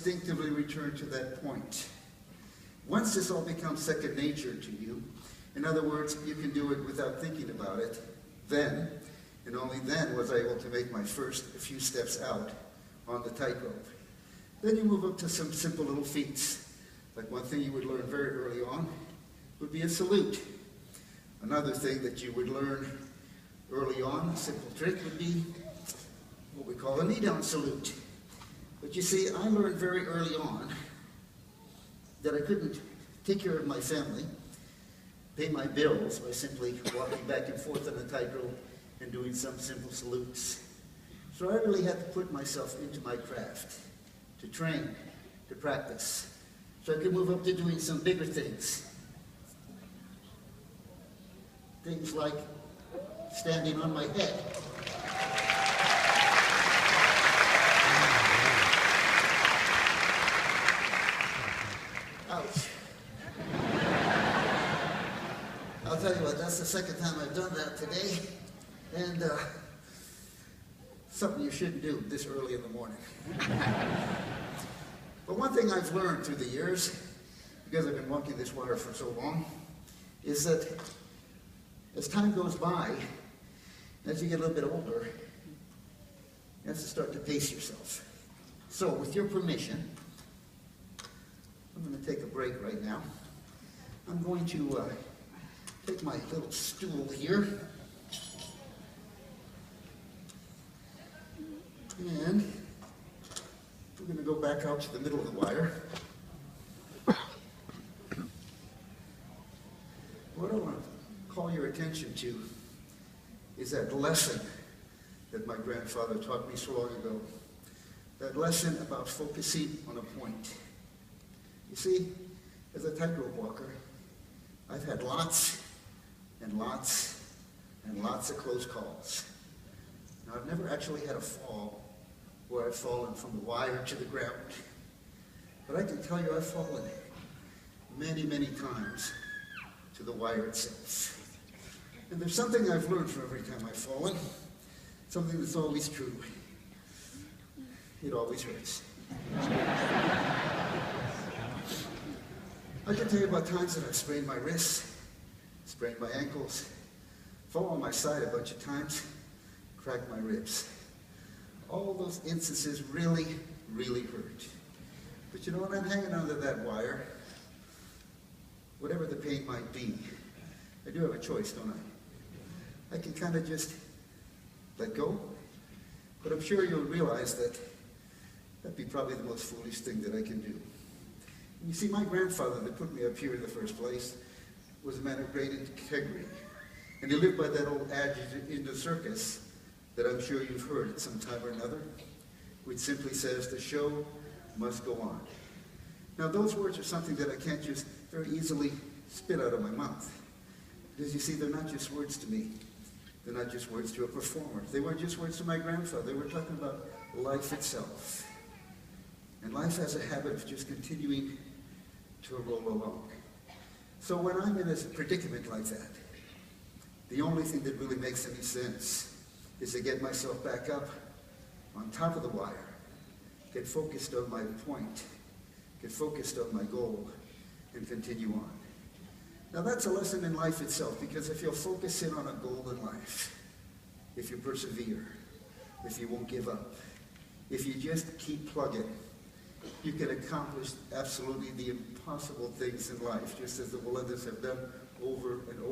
instinctively return to that point. Once this all becomes second nature to you, in other words, you can do it without thinking about it, then, and only then, was I able to make my first few steps out on the tightrope. Then you move up to some simple little feats. Like one thing you would learn very early on would be a salute. Another thing that you would learn early on, a simple trick, would be what we call a knee-down salute. But you see, I learned very early on that I couldn't take care of my family, pay my bills by simply walking back and forth on a tightrope and doing some simple salutes. So I really had to put myself into my craft, to train, to practice, so I could move up to doing some bigger things. Things like standing on my head. Ouch. I'll tell you what, that's the second time I've done that today, and something you shouldn't do this early in the morning. But one thing I've learned through the years, because I've been walking this wire for so long, is that as time goes by, as you get a little bit older, you have to start to pace yourself. So, with your permission, I'm going to take a break right now. I'm going to take my little stool here, and we're going to go back out to the middle of the wire. What I want to call your attention to is that lesson that my grandfather taught me so long ago. That lesson about focusing on a point. You see, as a tightrope walker, I've had lots and lots and lots of close calls. Now, I've never actually had a fall where I've fallen from the wire to the ground. But I can tell you I've fallen many, many times to the wire itself. And there's something I've learned from every time I've fallen, something that's always true. It always hurts. I can tell you about times that I've sprained my wrists, sprained my ankles, fallen on my side a bunch of times, cracked my ribs. All those instances really, really hurt. But you know what? I'm hanging onto that wire. Whatever the pain might be, I do have a choice, don't I? I can kind of just let go. But I'm sure you'll realize that that'd be probably the most foolish thing that I can do. And you see, my grandfather that put me up here in the first place was a man of great integrity. And he lived by that old adage in the circus that I'm sure you've heard at some time or another, which simply says, the show must go on. Now, those words are something that I can't just very easily spit out of my mouth. Because you see, they're not just words to me. They're not just words to a performer. They weren't just words to my grandfather. They were talking about life itself. And life has a habit of just continuing to roll along. So when I'm in a predicament like that, the only thing that really makes any sense is to get myself back up on top of the wire, get focused on my point, get focused on my goal, and continue on. Now that's a lesson in life itself, because if you'll focus in on a goal in life, if you persevere, if you won't give up, if you just keep plugging, you can accomplish absolutely the impossible things in life, just as the Wallendas have done over and over.